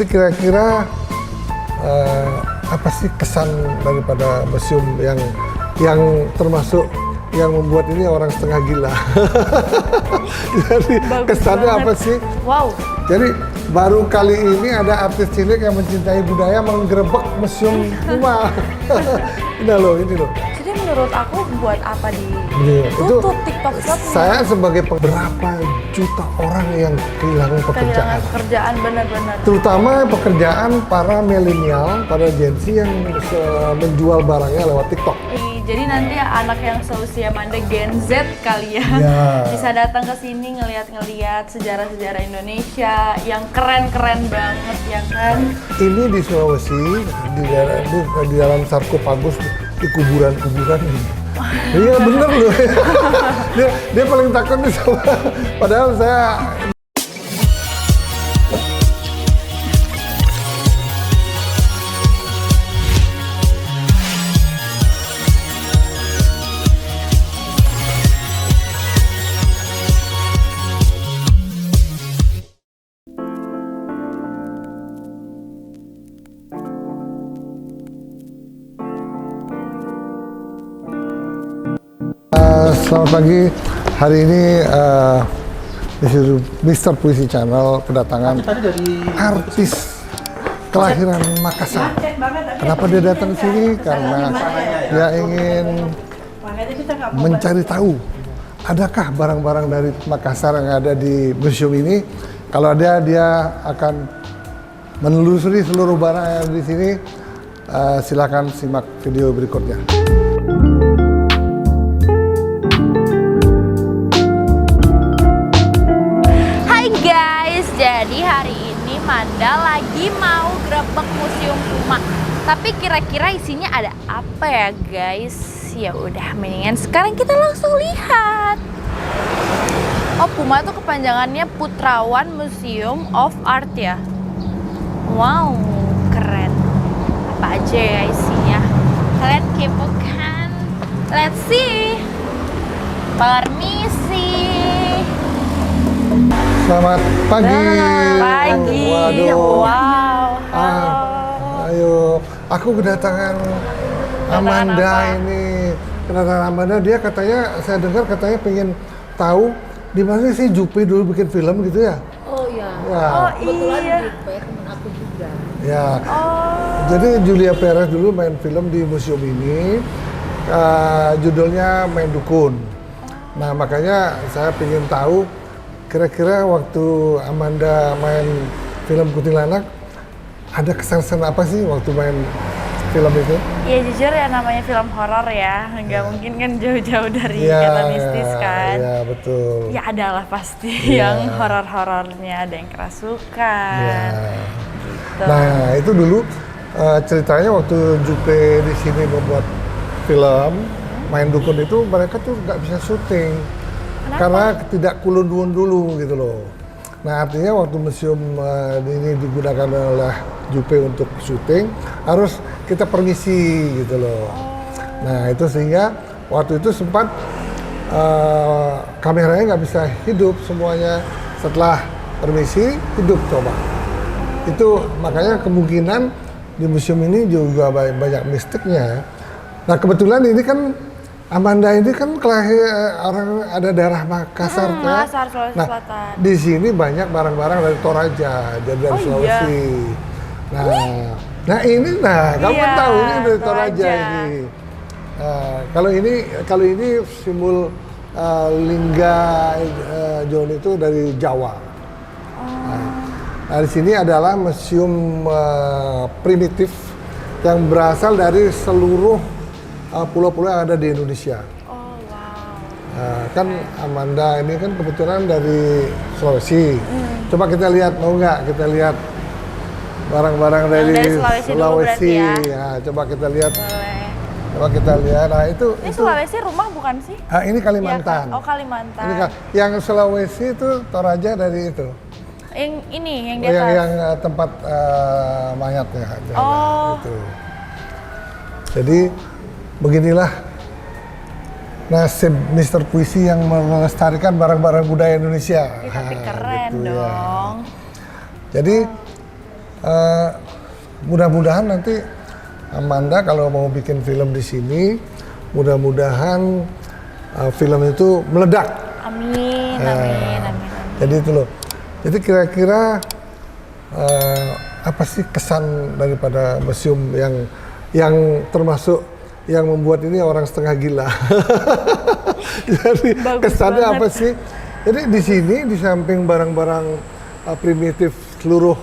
Jadi kira-kira apa sih kesan daripada museum yang termasuk yang membuat ini orang setengah gila? Jadi Bagus kesannya banget. apa sih? Wow. Jadi baru kali ini ada artis cilik yang mencintai budaya menggerebek museum rumah. Ini loh. Jadi menurut aku buat apa Iya, tutup TikTok Shop? Saya sebagai berapa juta orang yang kehilangan pekerjaan. Kehilangan pekerjaan benar-benar. Terutama pekerjaan para milenial, para Gen Z yang menjual barangnya lewat TikTok. Jadi nanti anak yang seusia Amanda Gen Z kali ya, Ya. bisa datang ke sini ngeliat-ngeliat sejarah-sejarah Indonesia yang keren-keren banget ya kan? Ini di Sulawesi, di dalam sarkofagus, di kuburan-kuburan ini. Iya bener loh. dia paling takut nih sama. Padahal saya selamat pagi. Hari ini Mr. Puisi Channel kedatangan artis kelahiran Makassar. Kenapa dia datang ke sini? Karena dia ingin mencari tahu adakah barang-barang dari Makassar yang ada di museum ini. Kalau ada, dia akan menelusuri seluruh barang yang ada di sini. Silakan simak video berikutnya. Jadi hari ini Manda lagi mau grebek museum Puma. Tapi kira-kira isinya ada apa ya guys? Ya udah, mendingan sekarang kita langsung lihat. Oh, Puma itu kepanjangannya Putrawan Museum of Art ya. Wow, keren. Apa aja ya isinya? Kalian kepo kan? Let's see. Permisi. Selamat pagi. Pagi. Waduh. Wow. Halo. Ayo, aku kedatangan Amanda apa? ini. Kedatangan Amanda, dia katanya, saya dengar katanya pengen tahu di mana sih Juppe dulu bikin film gitu ya? Oh ya. Ya. Oh Kebetulan iya. Juppe teman aku juga. Ya. Oh. Jadi Julia Perez dulu main film di museum ini. Judulnya Main Dukun. Nah, makanya saya pengen tahu kira-kira waktu Amanda main film Kuntilanak, ada kesan-kesan apa sih waktu main film itu? Ya jujur ya, namanya film horor ya, nggak mungkin kan jauh-jauh dari kata mistis kan. Iya, betul. Ya adalah pasti Iya. yang horor-horornya, ada yang kerasukan. Ya. Gitu. Nah, itu dulu ceritanya waktu Juppe di sini membuat film Main Dukun itu, mereka tuh nggak bisa syuting. Kenapa? Karena tidak kulun-dun dulu gitu loh. Nah, artinya waktu museum ini digunakan oleh Juppe untuk syuting, harus kita permisi gitu loh. Nah, itu sehingga waktu itu sempat kameranya nggak bisa hidup semuanya. Setelah permisi, hidup coba. Itu makanya kemungkinan di museum ini juga banyak mistiknya. Nah, kebetulan ini kan Amanda ini kan orang ada daerah Makassar, kan? Makassar, Sulawesi Nah, Selatan. di sini banyak barang-barang dari Toraja, jadi dari Oh, Sulawesi. Nah ini, kamu Iya, tahu ini dari Toraja Toraja. ini. Kalau ini simbol Lingga John itu dari Jawa. Nah, di sini adalah museum primitif yang berasal dari seluruh pulau-pulau yang ada di Indonesia. Oh wow. Kan Amanda ini kan kebetulan dari Sulawesi. Coba kita lihat, mau nggak kita lihat barang-barang dari Sulawesi dulu berarti ya. Ya, coba kita lihat. Boleh. Coba kita lihat. Nah, itu Sulawesi rumah bukan sih? ini Kalimantan. Ya, kan? Oh Kalimantan. Yang Sulawesi itu Toraja dari itu. Yang ini, yang di Oh, atas. yang tempat mayatnya. Oh. Itu. Jadi beginilah nasib Mr. Puisi yang melestarikan barang-barang budaya Indonesia. Ya, tapi keren Gitu ya. dong. Jadi mudah-mudahan nanti Amanda kalau mau bikin film di sini, mudah-mudahan film itu meledak. Amin, amin, amin. Jadi itu loh. Jadi kira-kira apa sih kesan daripada museum yang termasuk yang membuat ini orang setengah gila. Jadi Bagus kesannya banget. apa sih? Jadi di sini di samping barang-barang primitif seluruh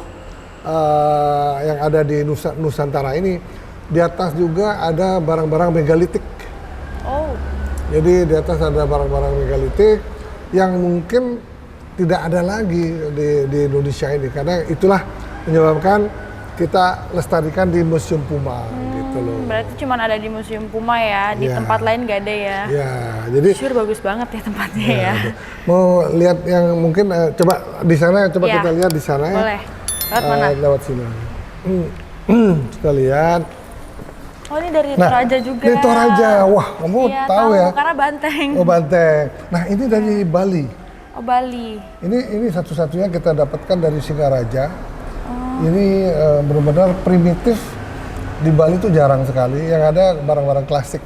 yang ada di Nusantara ini, di atas juga ada barang-barang megalitik. Oh, Jadi di atas ada barang-barang megalitik yang mungkin tidak ada lagi di Indonesia ini, karena itulah menyebabkan kita lestarikan di Museum Puma gitu loh. berarti cuma ada di Museum Puma ya, di Ya. tempat lain nggak ada ya. Ya, jadi Sure, bagus banget ya tempatnya ya. mau lihat yang mungkin coba di sana, coba Ya. kita lihat di sana ya. Boleh. Lewat mana? Lewat sini. Kita lihat. Oh, ini dari Nah, Toraja juga. Ini Toraja. Wah, kamu Iya, tahu ya? karena banteng. Oh, Banteng. Nah, ini dari Bali. Oh, Bali. Ini satu-satunya kita dapatkan dari Singaraja. Oh. Ini benar-benar primitif. Di Bali itu jarang sekali. Yang ada barang-barang klasik,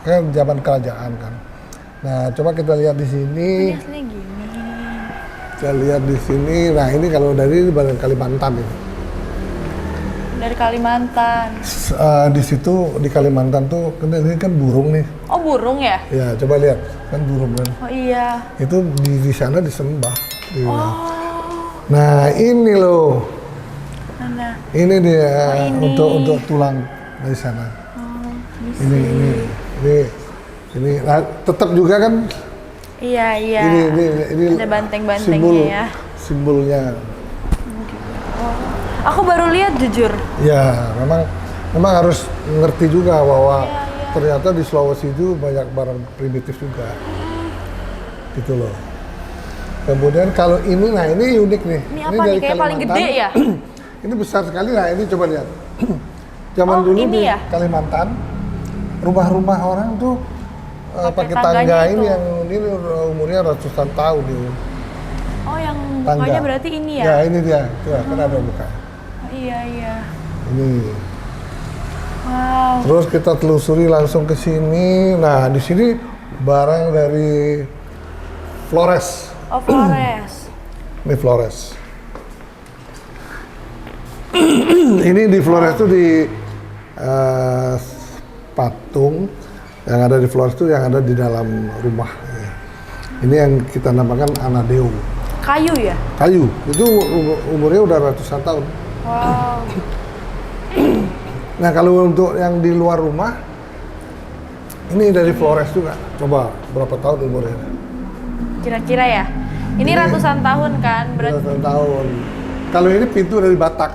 kan zaman kerajaan kan. Nah, coba kita lihat di sini. Ini aslinya gini. Kita lihat di sini. Nah, ini kalau dari barang Kalimantan ini. Dari Kalimantan. Di situ di Kalimantan tuh ini kan burung nih. Oh, burung ya? Ya, coba lihat kan burung kan. Oh iya. Itu di sana disembah. Oh, Nah, ini loh. mana? Ini dia Oh, ini. untuk tulang dari sana. Oh, Ini nah, tetap juga kan iya, iya. ini Ada banteng-bantengnya ya. Simbolnya. Aku baru lihat jujur. Ya, memang harus ngerti juga bahwa Iya, iya. ternyata di Sulawesi itu banyak barang primitif juga. Gitu loh. Kemudian kalau ini, nah ini unik nih. Ini apa nih? Kayak paling gede ya? Ini besar sekali, nah ini coba lihat. Zaman Oh, dulu ini di ya? Kalimantan, rumah-rumah orang tuh pakai tangganya tangga itu. ini yang ini umurnya ratusan tahun nih. Oh, yang Tangga. mukanya berarti ini ya? Ya ini dia, tuh kan ada muka. Oh, iya, iya. Ini. Wow. Terus kita telusuri langsung ke sini. Nah, di sini barang dari Flores. Oh, Flores. Ini Flores. Ini di Flores itu di patung yang ada di Flores itu yang ada di dalam rumah. Ini yang kita namakan Anadeo. Kayu ya? Kayu. Itu umurnya udah ratusan tahun. Wow. Nah, kalau untuk yang di luar rumah, ini dari Flores juga. Coba berapa tahun umurnya? Kira-kira ya? Ini ratusan tahun kan? Berarti. Ratusan tahun. Kalau ini pintu dari Batak.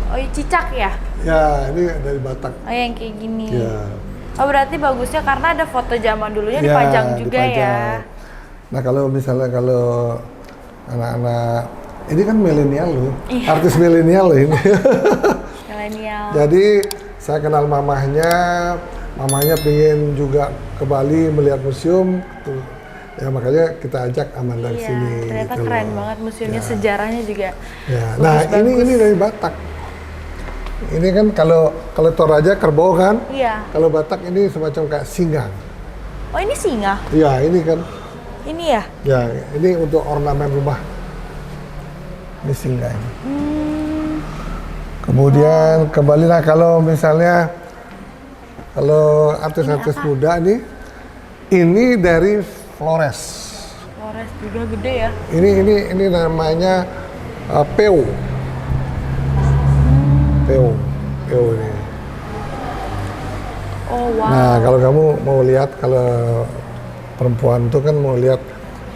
Oh, iya, cicak ya? Ya, ini dari Batak. Oh, yang kayak gini. Ya. Oh, berarti bagusnya karena ada foto zaman dulunya Ya, dipajang juga ya. dipajang. Nah, kalau misalnya kalau anak-anak ini kan milenial loh, Iya. artis milenial loh ini. Milenial. Jadi saya kenal mamahnya pengen juga ke Bali melihat museum, tuh. Ya makanya kita ajak Amanda ke Iya, sini. ternyata gitu keren loh. banget museumnya, Ya. sejarahnya juga. Ya. Nah, bagus-bagus. ini dari Batak. Ini kan kalau Toraja kerbau kan, Iya. kalau Batak ini semacam kayak singa. Oh, ini singa? Ya, ini kan. Ini ya? Ya, ini untuk ornamen rumah. Ini singa ini. Kemudian kembali lah kalau misalnya kalau artis-artis muda nih, ini dari Flores. Flores juga gede ya? Ini namanya Peo. Peo ini. Oh, wow. Nah, kalau kamu mau lihat, kalau perempuan tuh kan mau lihat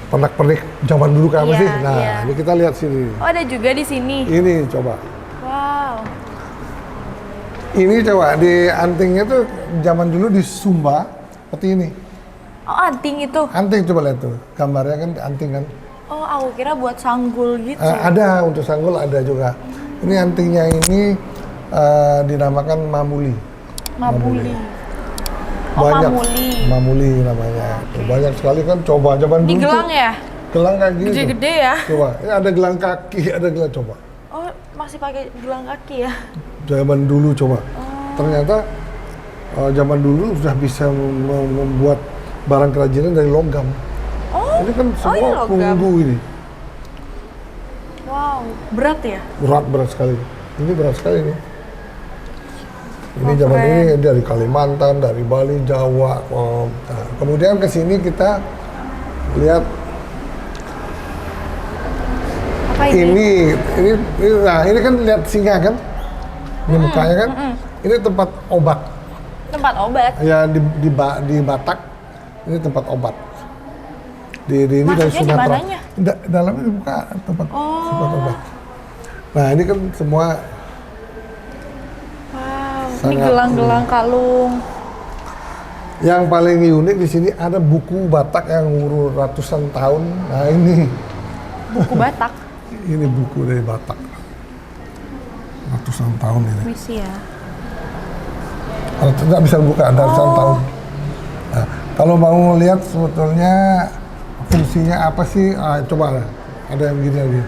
pernak-pernik zaman dulu kayak apa Iya, sih? Nah, iya. ini kita lihat sini. Oh, ada juga di sini. Ini coba. Wow. Ini coba di antingnya tuh zaman dulu di Sumba seperti ini. Oh, anting itu. Anting coba lihat tuh, gambarnya kan anting kan. Oh, aku kira buat sanggul gitu. Ada untuk sanggul ada juga. Ini antingnya ini dinamakan mamuli. Mabuli. Oh, Banyak. mamuli. Mamuli namanya. Tuh, banyak sekali kan, coba zaman Ini dulu. gelang tuh, ya? Gelang kayak gini. tuh. Gede-gede ya? Coba, ini ada gelang kaki, ada gelang coba. Oh, masih pakai gelang kaki ya? Zaman dulu coba. Ternyata zaman dulu sudah bisa membuat barang kerajinan dari logam. Ini kan semua ini logam. perunggu ini. Wow, berat ya? Berat sekali. Ini berat sekali nih. Ini Oh, zaman keren. ini dari Kalimantan, dari Bali, Jawa. Nah, kemudian ke sini kita lihat Apa ini? nah ini kan lihat singa kan? Ini mukanya kan? Ini tempat obat. Tempat obat? Ya di Batak ini tempat obat. Di ini dari Maksudnya di Sumatera. mananya? Dalamnya dibuka tempat obat. Nah ini kan semua Wow, ini sangat gelang-gelang kalung. yang paling unik di sini ada buku Batak yang umur ratusan tahun. Nah ini Buku Batak. ini buku dari Batak ratusan tahun ini. Misi ya. Kalau tidak bisa buka ratusan tahun. Nah, kalau mau lihat sebetulnya fungsinya apa sih? Coba ada yang gini lagi.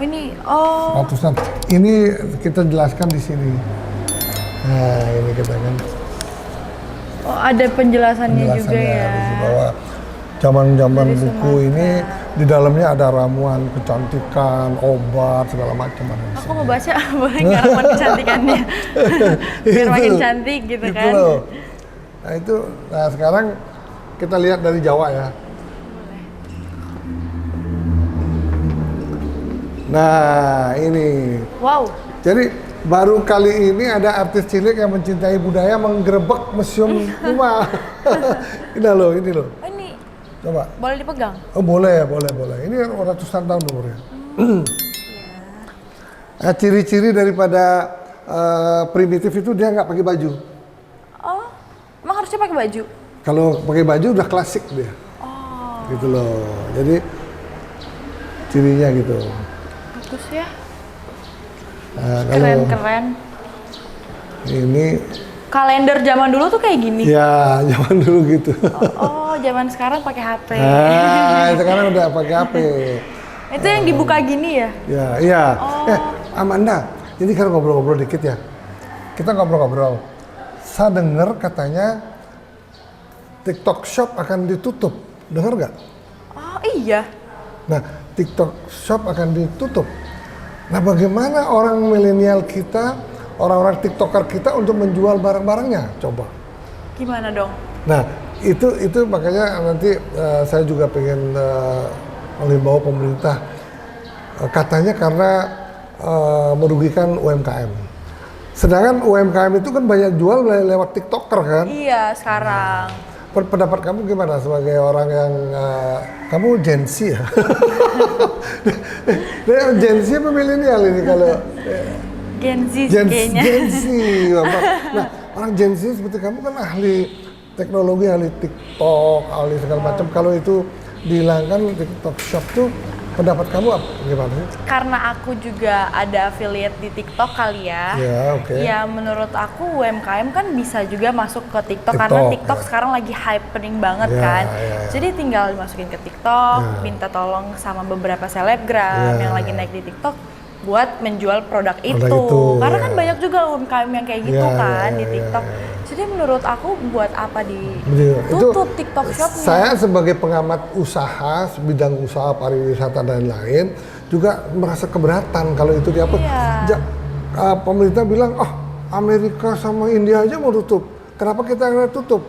Ini Ratusan. Ini kita jelaskan di sini. Nah, ini kita kan ada penjelasannya juga ya. di sini bahwa zaman-zaman Dari buku Sumatera. ini di dalamnya ada ramuan kecantikan, obat segala macam ada di Aku sini. mau baca, boleh nggak ramuan kecantikannya? Biar makin cantik gitu Itu kan. loh. Nah itu, nah sekarang kita lihat dari Jawa ya. Nah ini, Wow, jadi baru kali ini ada artis cilik yang mencintai budaya menggerebek museum rumah. Ini loh, ini loh. ini Coba. boleh dipegang? Oh boleh. Ini kan ratusan tahun umurnya. Nah, ciri-ciri daripada primitif itu dia nggak pakai baju. Oh, emang harusnya pakai baju? Kalau pakai baju udah klasik dia. Oh, Gitu loh. Jadi cirinya gitu. bagus ya. Nah, kalau Keren-keren. ini Kalender zaman dulu tuh kayak gini. ya zaman dulu gitu. Oh, zaman sekarang pakai HP. Nah, sekarang udah pakai HP. Itu yang dibuka gini ya? Ya, iya. Oh. Amanda, ini kan ngobrol-ngobrol dikit ya. Kita ngobrol-ngobrol. Saya dengar katanya TikTok Shop akan ditutup. Dengar nggak? Oh iya. Nah, TikTok Shop akan ditutup. Nah, bagaimana orang milenial kita, orang-orang TikToker kita untuk menjual barang-barangnya? Coba. Gimana dong? Nah, itu makanya nanti saya juga pengen menghimbau pemerintah. Katanya karena merugikan UMKM. Sedangkan UMKM itu kan banyak jual lewat TikToker kan? Iya, sekarang. Pendapat kamu gimana sebagai orang yang kamu Gen Z ya? Gen Z apa milenial ini kalau Gen Z sih kayaknya. Gen Z. Nah, orang Gen Z seperti kamu kan ahli teknologi, ahli TikTok, ahli segala macam. Kalau itu dihilangkan TikTok Shop tuh, pendapat kamu apa? Gimana sih? Karena aku juga ada affiliate di TikTok kali ya. Ya, oke. Ya menurut aku UMKM kan bisa juga masuk ke TikTok, TikTok, karena TikTok ya. sekarang lagi happening banget Ya, kan. ya. Jadi tinggal dimasukin ke TikTok, Ya. minta tolong sama beberapa selebgram Ya. yang lagi naik di TikTok buat menjual produk itu. Karena ya. kan banyak juga UMKM yang kayak gitu Ya, kan ya, di ya, TikTok. ya. Jadi menurut aku buat apa Betul. ditutup TikTok Shopnya? Saya sebagai pengamat usaha, bidang usaha pariwisata dan lain, juga merasa keberatan kalau itu dihapus. Iya. Pemerintah bilang, oh Amerika sama India aja mau tutup, kenapa kita nggak tutup?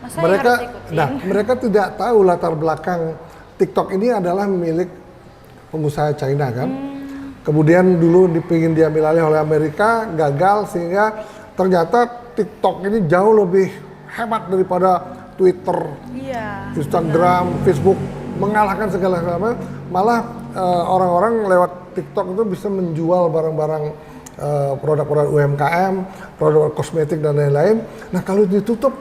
Masa yang harus ikutin? Mereka tidak tahu latar belakang TikTok ini adalah milik pengusaha China kan. Kemudian dulu dipingin diambil alih oleh Amerika, gagal sehingga ternyata TikTok ini jauh lebih hebat daripada Twitter, Iya. Instagram, Facebook, mengalahkan segala-galanya. Malah orang-orang lewat TikTok itu bisa menjual barang-barang produk-produk UMKM, produk kosmetik dan lain-lain. Nah kalau ditutup,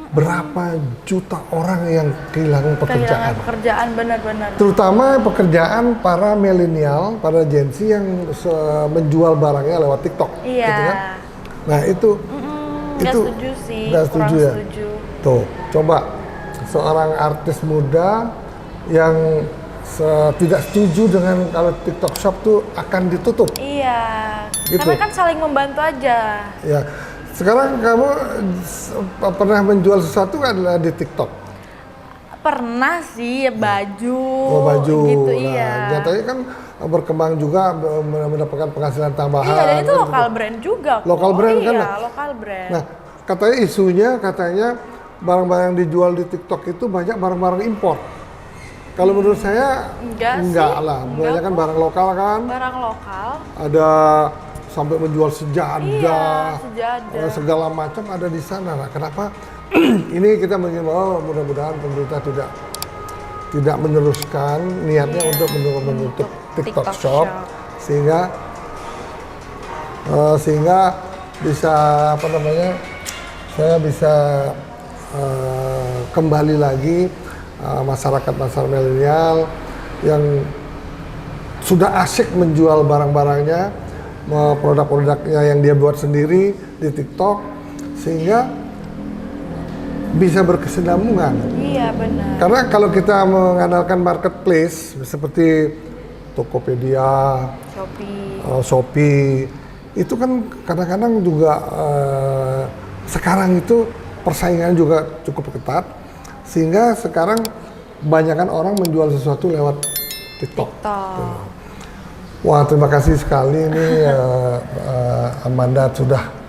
berapa juta orang yang kehilangan pekerjaan? Kehilangan pekerjaan, benar-benar. Terutama pekerjaan para milenial, para Gen Z yang menjual barangnya lewat TikTok. Iya. Gitu kan? Nah itu, Nggak setuju sih, nggak kurang setuju ya? setuju. Tuh, coba seorang artis muda yang tidak setuju dengan kalau TikTok Shop tuh akan ditutup. Iya. Iya. Gitu. Karena kan saling membantu aja. Ya. Sekarang kamu pernah menjual sesuatu adalah di TikTok? Pernah sih, baju. Oh, baju. Gitu, Nah, iya. nyatanya kan berkembang juga mendapatkan penghasilan tambahan. Iya, dan itu kan, lokal gitu. brand juga. Lokal brand kan? Iya, lokal brand. Nah, katanya isunya barang-barang yang dijual di TikTok itu banyak barang-barang impor. Kalau menurut saya enggak lah, banyak kan barang lokal kan. Barang lokal. Ada sampai menjual sejadah, sejadah. segala macam ada di sana. Nah, kenapa? Ini kita mengimbau mudah-mudahan pemerintah tidak meneruskan niatnya untuk menutup TikTok Shop sehingga bisa saya bisa kembali lagi masyarakat milenial yang sudah asyik menjual barang-barangnya, produk-produknya yang dia buat sendiri di TikTok, sehingga bisa berkesinambungan. Iya, benar. Karena kalau kita mengandalkan marketplace seperti Tokopedia, Shopee, itu kan kadang-kadang juga sekarang itu persaingan juga cukup ketat, sehingga sekarang kebanyakan orang menjual sesuatu lewat TikTok. Wah, terima kasih sekali ini Amanda sudah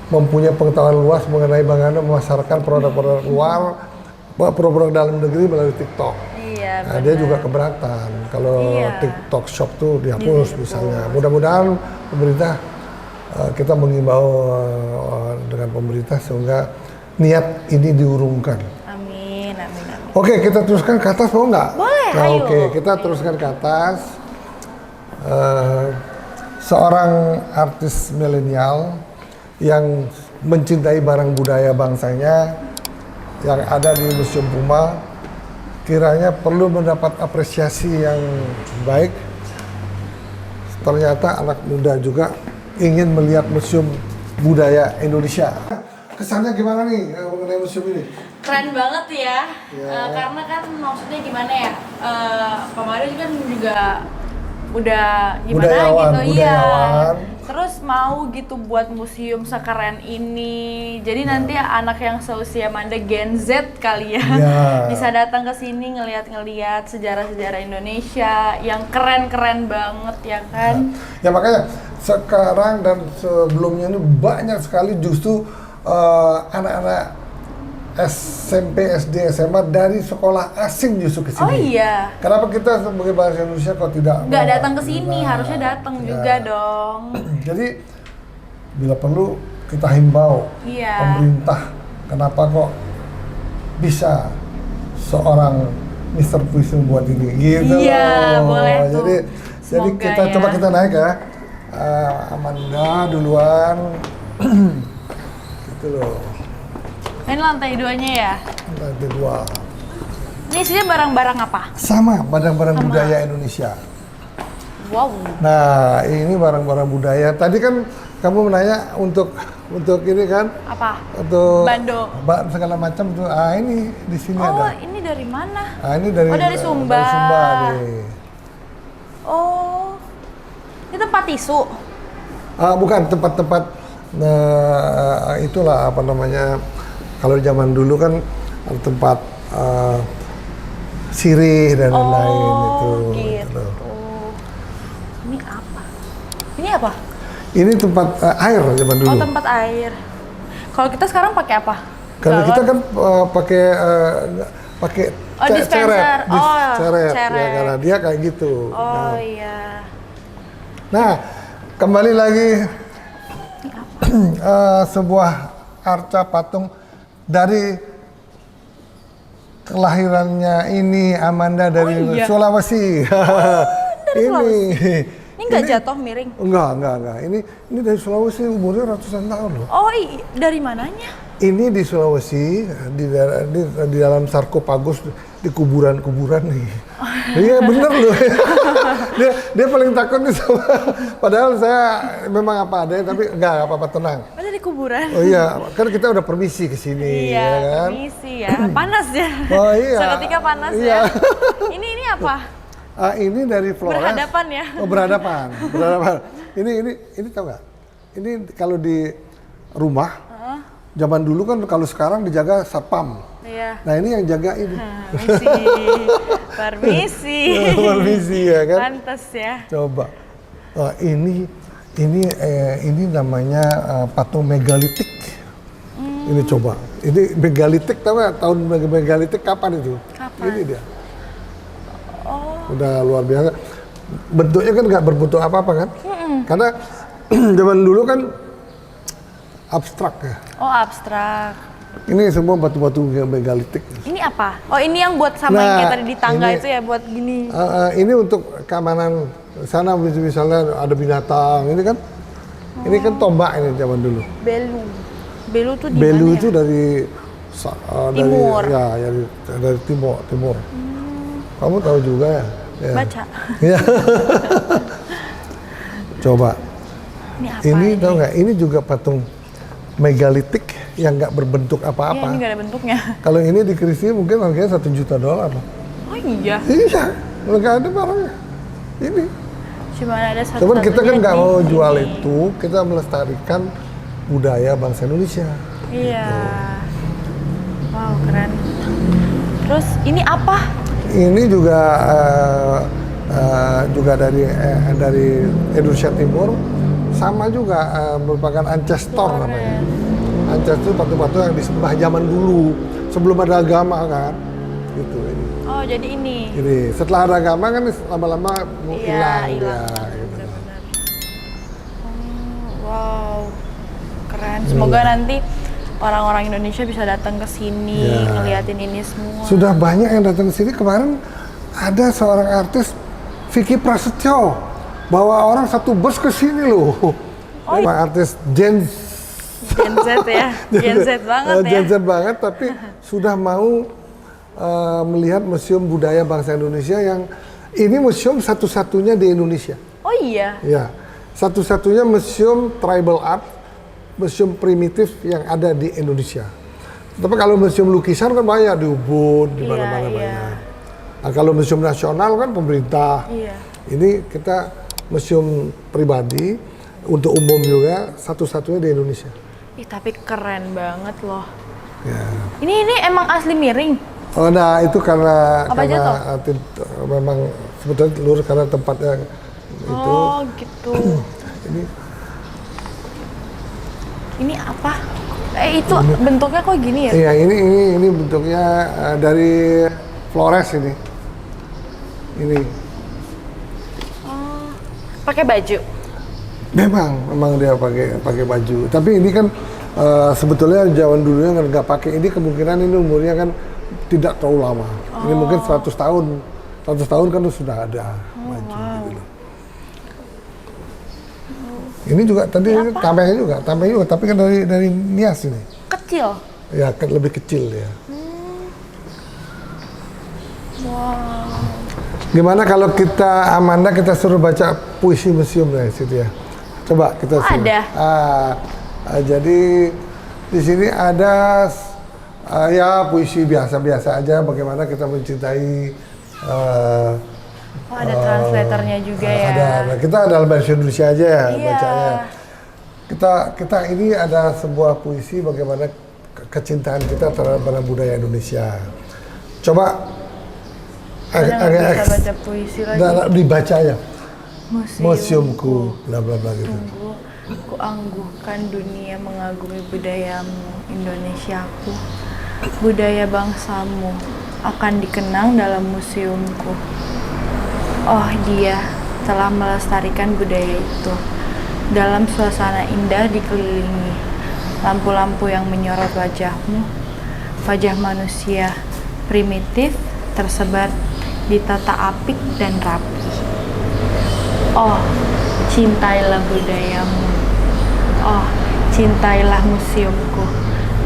mempunyai pengetahuan luas mengenai bagaimana memasarkan produk-produk luar, produk-produk dalam negeri melalui TikTok. Iya, nah, dia juga keberatan kalau TikTok Shop tuh dihapus misalnya. Mudah-mudahan pemerintah, kita mengimbau dengan pemerintah sehingga niat ini diurungkan. Amin. Oke, kita teruskan ke atas mau nggak? Boleh, nah, ayo. Oke, kita teruskan ke atas. Seorang artis milenial yang mencintai barang budaya bangsanya yang ada di Museum Puma kiranya perlu mendapat apresiasi yang baik. Ternyata anak muda juga ingin melihat Museum Budaya Indonesia. Kesannya gimana nih mengenai museum ini? Keren banget ya. Karena kan maksudnya gimana ya, kemarin kan juga udah gimana gitu, iya. Terus mau gitu buat museum sekeren ini. Jadi nanti anak yang seusia Amanda Gen Z kali ya, bisa datang ke sini ngeliat-ngeliat sejarah-sejarah Indonesia yang keren-keren banget ya kan. Ya makanya sekarang dan sebelumnya ini banyak sekali justru anak-anak SMP, SD, SMA dari sekolah asing justru ke sini. Oh iya. Kenapa kita sebagai bangsa Indonesia kok tidak datang ke sini? Harusnya datang juga dong. Jadi bila perlu kita himbau pemerintah, kenapa kok bisa seorang Mr. Puisi membuat ini gitu. Iya, boleh tuh. Jadi kita coba kita naik ya. Amanda duluan. Gitu loh. Ini lantai 2-nya ya? Lantai 2. Ini isinya barang-barang apa? Sama, barang-barang budaya Indonesia. Wow. Nah, ini barang-barang budaya. Tadi kan kamu menanya untuk ini kan? Apa? Untuk bando. Segala macam tuh. Ah, ini di sini ada. Oh, ini dari mana? Ah, ini dari Sumba. Dari Sumba nih. Oh. Ini tempat tisu? Bukan tempat-tempat itulah apa namanya. Kalau zaman dulu kan tempat sirih dan lain-lain itu. Gitu. Ini apa? Ini apa? Ini tempat air zaman dulu. Oh, tempat air. Kalau kita sekarang pakai apa? Karena kita kan pakai dispenser. Ceret. Ya, karena dia kayak gitu. Oh iya. Nah, kembali lagi sebuah arca patung dari kelahirannya ini Amanda dari Sulawesi. Dari Sulawesi. Ini nggak jatuh miring? Enggak. Ini dari Sulawesi, umurnya ratusan tahun loh. Oh, dari mananya? Ini di Sulawesi, di dalam sarkofagus, di kuburan-kuburan nih. Iya bener loh. dia paling takut nih sama. Padahal saya memang apa adanya, tapi enggak apa-apa, tenang. Ada di kuburan? Oh iya, kan kita udah permisi ke sini. Iya, ya kan? permisi ya. Panas ya. Oh iya. Seketika panas iya. ya. Ini apa? Ini dari Flores. Berhadapan ya? Oh, berhadapan. Ini tahu nggak? Ini kalau di rumah, zaman dulu kan, kalau sekarang dijaga satpam. Iya. Nah ini yang jaga ini. Permisi. Permisi ya kan? Pantes ya. Coba. Ini namanya patung megalitik. Ini coba. Ini megalitik, tahu nggak? Tahun megalitik kapan itu? Kapan? Ini dia. Udah luar biasa. Bentuknya kan nggak berbentuk apa-apa kan? Karena zaman dulu kan abstrak ya. Oh, abstrak. Ini semua batu-batu megalitik. Ini apa? Oh, ini yang buat sama yang kayak tadi di tangga itu ya, buat gini. Ini untuk keamanan sana, misalnya ada binatang, ini kan. Ini kan tombak ini zaman dulu. Belu. Belu tuh di Belu mana itu ya? Timur. Dari timur. Kamu tahu juga ya? Ya. Baca. Ya. Coba. Ini apa? Ini tahu nggak? Ini juga patung megalitik yang nggak berbentuk apa-apa. Iya, ini nggak ada bentuknya. Kalau ini di Krisi mungkin harganya $1 juta. Oh iya. Iya, nggak ada barangnya. Ini. Cuma ada satu. Cuman kita kan nggak mau jual itu, kita melestarikan budaya bangsa Indonesia. Iya. Wow, keren. Terus ini apa? Ini juga dari Indonesia Timur, sama juga merupakan ancestor namanya. Ancestor itu batu-batu yang disembah zaman dulu, sebelum ada agama kan. Gitu ini. Oh, jadi ini. Jadi setelah ada agama kan lama-lama hilang dia. Gitu. Benar-benar. Wow, keren. Semoga nanti orang-orang Indonesia bisa datang ke sini, ngeliatin ini semua. Sudah banyak yang datang ke sini. Kemarin ada seorang artis, Vicky Prasetyo, bawa orang satu bus ke sini loh. Oh, artis Gen Z ya, Gen Z banget ya. Gen Z banget, tapi sudah mau melihat Museum Budaya Bangsa Indonesia yang ini museum satu-satunya di Indonesia. Oh iya? Ya, satu-satunya museum tribal art, museum primitif yang ada di Indonesia. Tapi kalau museum lukisan kan banyak di Ubud, di mana-mana banyak. Nah, kalau museum nasional kan pemerintah. Iya. Ini kita museum pribadi untuk umum juga, satu-satunya di Indonesia. Ih, tapi keren banget loh. Ya. Ini emang asli miring. Oh, nah itu karena memang sebetulnya lurus karena tempatnya itu. Oh gitu. Ini apa? Itu bentuknya kok gini ya? Iya, ini bentuknya dari Flores ini. Ini. Oh, pakai baju. Memang dia pakai baju. Tapi ini kan sebetulnya zaman dulunya nggak pakai. Ini kemungkinan ini umurnya kan tidak terlalu lama. Ini mungkin 100 tahun. 100 tahun kan sudah ada baju gitu loh. Ini juga tadi tampangnya juga, tapi kan dari Nias ini. Kecil. Ya, lebih kecil ya. Wow. Gimana kalau Amanda kita suruh baca puisi museum dari situ ya? Coba kita suruh. Ada. Jadi di sini ada ya puisi biasa-biasa aja. Bagaimana kita mencintai. Ada translatornya juga ya. Ada. Nah, kita dalam bahasa Indonesia aja ya bacanya. Kita ini ada sebuah puisi bagaimana kecintaan kita terhadap budaya Indonesia. Coba agak bisa baca puisi lagi. Dibaca ya. Museumku, bla bla bla gitu. Tunggu, ku angguhkan dunia mengagumi budayamu, Indonesiaku. Budaya bangsamu akan dikenang dalam museumku. Oh, dia telah melestarikan budaya itu. Dalam suasana indah dikelilingi lampu-lampu yang menyorot wajahmu, wajah manusia primitif tersebar ditata apik dan rapi. Oh, cintailah budayamu. Oh, cintailah museumku.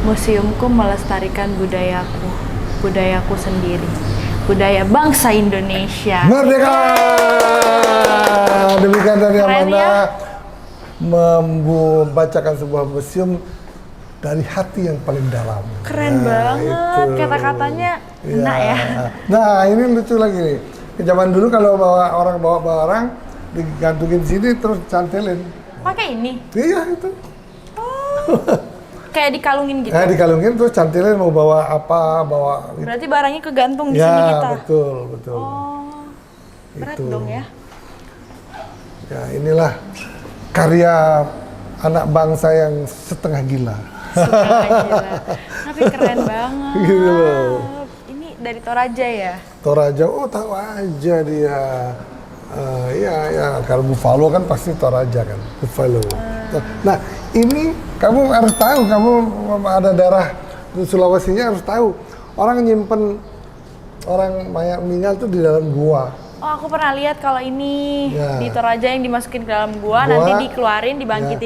Museumku melestarikan budayaku, budayaku sendiri, budaya bangsa Indonesia. Merdeka! Demikian dari Amanda ya? membacakan sebuah museum dari hati yang paling dalam. Keren banget, kata-katanya enak ya. Nah, ini lucu lagi nih. Zaman dulu kalau orang bawa barang digantungin sini terus cantelin. Pakai ini? Iya itu. Kayak dikalungin gitu? Dikalungin terus cantilin mau bawa apa, bawa... Berarti barangnya kegantung di sini kita? Ya, betul. Oh, berat Itu. dong ya? Ya, inilah karya anak bangsa yang setengah gila. Setengah gila. Tapi keren banget. Gitu loh. Ini dari Toraja ya? Toraja, oh tahu aja dia. Ya, kalau Buffalo kan pasti Toraja kan, Buffalo. Nah, ini kamu harus tahu, kamu ada darah di Sulawesinya harus tahu. Orang nyimpen orang mayat meninggal tuh di dalam gua. Oh, aku pernah lihat kalau ini Ya. di Toraja yang dimasukin ke dalam gua, nanti dikeluarin,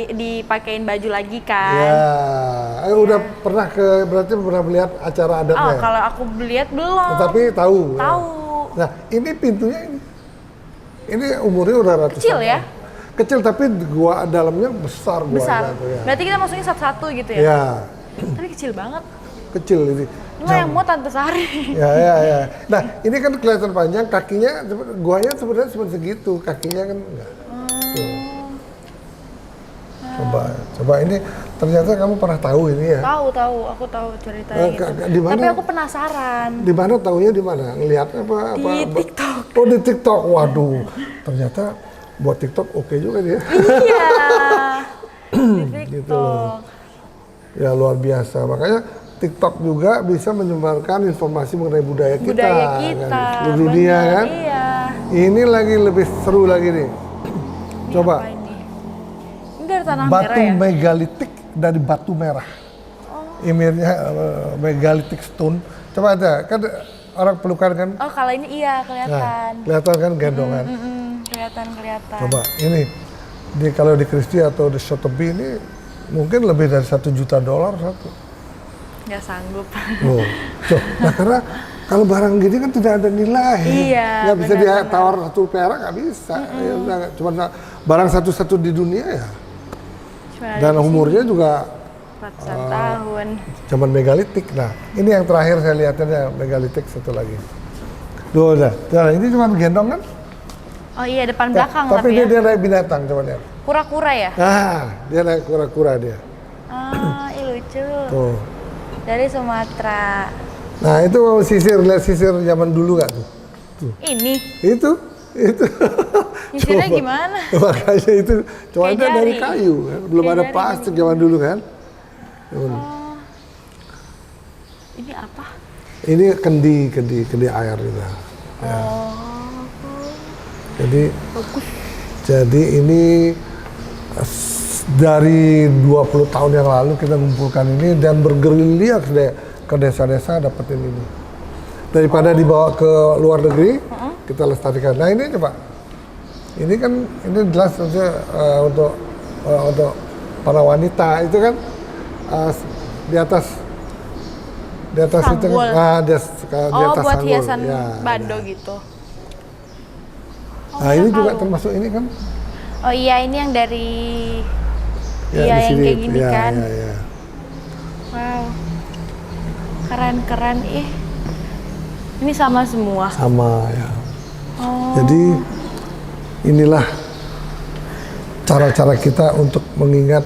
dipakein baju lagi kan? Ya, udah pernah berarti pernah melihat acara adatnya? Oh, kalau aku lihat belum. Tapi tahu. Tahu. Nah, ini pintunya ini. Ini umurnya udah ratusan Kecil ya? tahun. Kecil tapi gua dalamnya besar guanya Besar. tuh ya. Berarti kita masukin satu-satu gitu ya? Ya, Tapi kecil banget. kecil ini. Ini yang mau Tante Sari. Ya. Nah, ini kan kelihatan panjang, kakinya guanya sebenarnya cuma segitu, kakinya kan enggak. Tuh. Coba ini ternyata kamu pernah tahu ini ya? Tahu, aku tahu ceritanya gitu. Di mana? Tapi aku penasaran. Di mana taunya di mana? Ngelihat apa? Di TikTok. Oh, di TikTok. Waduh. Ternyata buat TikTok oke juga dia. Iya. Di TikTok. Gitu loh. Ya luar biasa. Makanya TikTok juga bisa menyebarkan informasi mengenai budaya kita. Budaya kita. Kan? Seluruh dunia bener, kan? Iya. Ini lagi lebih seru lagi nih. Ini Coba. apa ini? Ini dari tanah Batu merah ya? megalitik dari batu merah. Imirnya megalitik stone. Coba ada, kan orang pelukan kan? Oh, kalau ini iya kelihatan. Nah, kelihatan kan gendongan. Kelihatan. Coba ini kalau di Christie atau di Sotheby ini mungkin lebih dari $1 juta satu. Nggak sanggup. Oh. Nah, karena kalau barang gini kan tidak ada nilai. Iya, Nggak bisa dia benar. tawar 1 perak, nggak bisa. Ya, udah, cuma barang satu-satu di dunia ya. Cuma ada Dan di sini, umurnya juga ratusan tahun. zaman megalitik. Nah, ini yang terakhir saya lihatnya megalitik satu lagi. Duh, udah. Nah, ini cuma gendong kan? Oh iya, depan belakang Tapi tapi ya. dia naik binatang, coba lihat. Kura-kura ya? Nah, dia naik kura-kura dia. Ah, lucu. Tuh. Dari Sumatera. Nah, itu lihat sisir zaman dulu gak tuh? Ini Itu. nyisirnya Coba. gimana? Makanya itu cuma Kayak ada dari jari. kayu, kan? Belum Kayak ada jari plastik zaman dulu kan? Ini apa? Ini kendi air gitu. Ya. Jadi ini dari 20 tahun yang lalu kita ngumpulkan ini dan bergerilya ke desa-desa dapetin ini. Daripada dibawa ke luar negeri, kita lestarikan. Nah ini coba, ini kan ini jelas saja untuk para wanita itu kan di atas itu kan, Sanggul. di atas Buat sanggul. hiasan Ya, bando ya. gitu. Nah ini juga termasuk ini kan? Oh iya, ini yang dari Ya, iya di yang sini. kayak gini Ya, kan. ya. Wow. Keren ih. Ini sama semua. Sama ya. Oh. Jadi inilah cara-cara kita untuk mengingat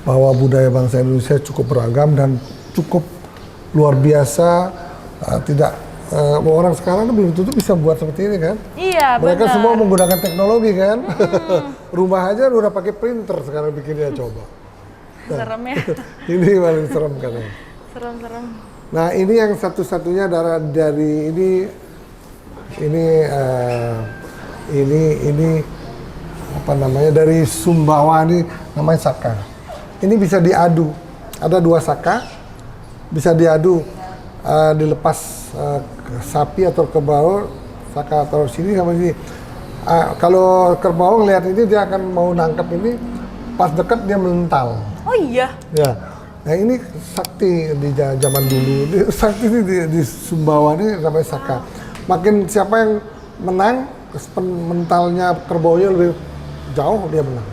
bahwa budaya bangsa Indonesia cukup beragam dan cukup luar biasa. Orang sekarang belum tentu bisa buat seperti ini kan? Iya, Mereka benar. semua menggunakan teknologi kan? Rumah aja udah pakai printer sekarang bikinnya, coba. Serem ya. Ini paling serem katanya. Serem. Nah ini yang satu-satunya dari ini apa namanya, dari Sumbawa, ini namanya saka. Ini bisa diadu, ada 2 saka, bisa diadu, dilepas sapi atau kerbau, saka taruh sini sama sini. Kalau kerbau ngelihat ini dia akan mau nangkep ini, pas dekat dia melental. Oh iya. Ya, nah ini sakti di zaman dulu. Sakti ini di Sumbawa ini namanya saka. Makin siapa yang menang, mentalnya kerbaunya lebih jauh, dia menang.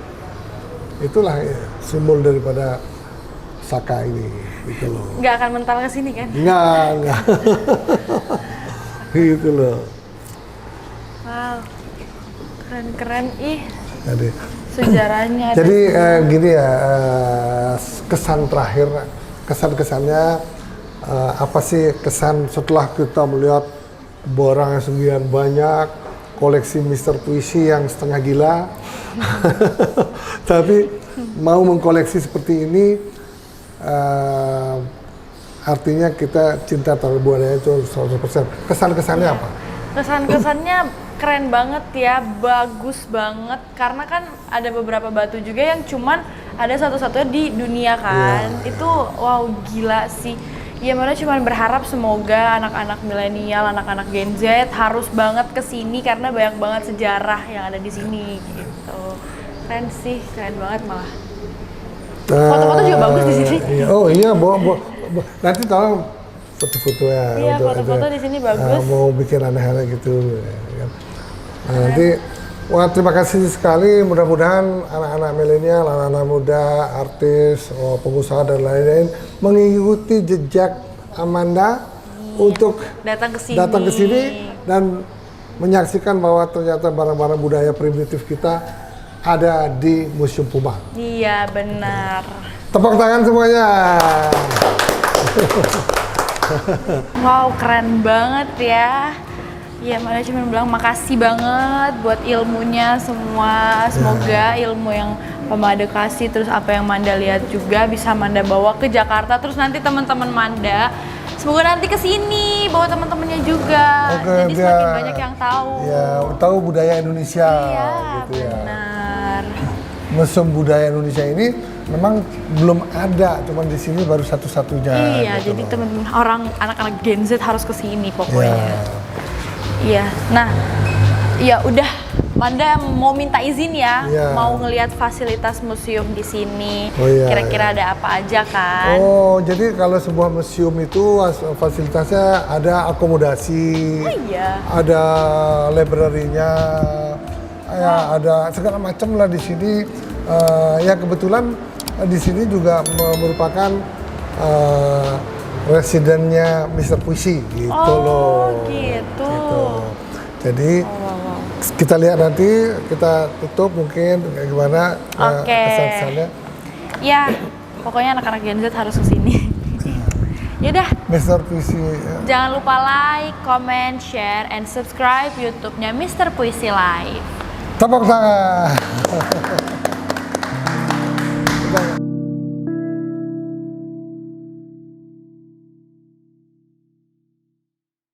Itulah simbol daripada saka ini, gitu loh. Nggak akan mental ke sini kan? Enggak. Gitu loh. Wow, keren-keren ih. Jadi, Sejarahnya. jadi gini ya, kesan terakhir, kesannya apa sih kesan setelah kita melihat barang yang sekian banyak, koleksi Mister Puisi yang setengah gila, tapi mau mengkoleksi seperti ini, artinya kita cinta terhadap budaya itu 100%. Kesan-kesannya apa? Kesan-kesannya keren banget ya, bagus banget. Karena kan ada beberapa batu juga yang cuman ada satu-satunya di dunia kan. Itu wow gila sih. Ya mana cuman berharap semoga anak-anak milenial, anak-anak Gen Z harus banget kesini karena banyak banget sejarah yang ada di sini gitu. Keren sih, keren banget malah. Foto-foto juga bagus di sini. Oh iya, nanti tolong foto-foto ya. Iya, foto-foto di sini bagus. Mau bikin aneh-aneh gitu. Ya. Nah, nanti, wah terima kasih sekali. Mudah-mudahan anak-anak milenial, anak-anak muda, artis, pengusaha dan lain-lain mengikuti jejak Amanda untuk datang ke sini dan menyaksikan bahwa ternyata barang-barang budaya primitif kita ada di Museum Puma. Iya, benar. Tepuk tangan semuanya. Wow, keren banget ya. Ya, mana cuma bilang makasih banget buat ilmunya semua. Semoga ilmu yang Manda kasih, terus apa yang Manda lihat juga bisa Manda bawa ke Jakarta. Terus nanti teman-teman Manda, semoga nanti kesini bawa teman-temannya juga. Oke, jadi semakin banyak yang tahu. Ya, tahu budaya Indonesia. Iya, gitu ya. benar. Museum Budaya Indonesia ini memang belum ada, cuman di sini baru satu-satunya. Iya, gitu jadi loh. teman-teman anak-anak Gen Z harus kesini pokoknya. Ya. Iya, nah, ya udah, Manda mau minta izin ya, mau ngelihat fasilitas museum di sini. Oh, iya, kira-kira ada apa aja kan? Oh, jadi kalau sebuah museum itu fasilitasnya ada akomodasi, ada library-nya, ya ada segala macam lah di sini. Ya kebetulan di sini juga merupakan residennya Mister Puisi gitu loh. Gitu. Jadi kita lihat nanti, kita tutup mungkin gimana kesan-kesannya. Ya, pokoknya anak-anak Gen Z harus kesini. Yaudah. Mister Puisi. Jangan lupa like, comment, share, and subscribe YouTube-nya Mister Puisi Live. Tepuk tangan.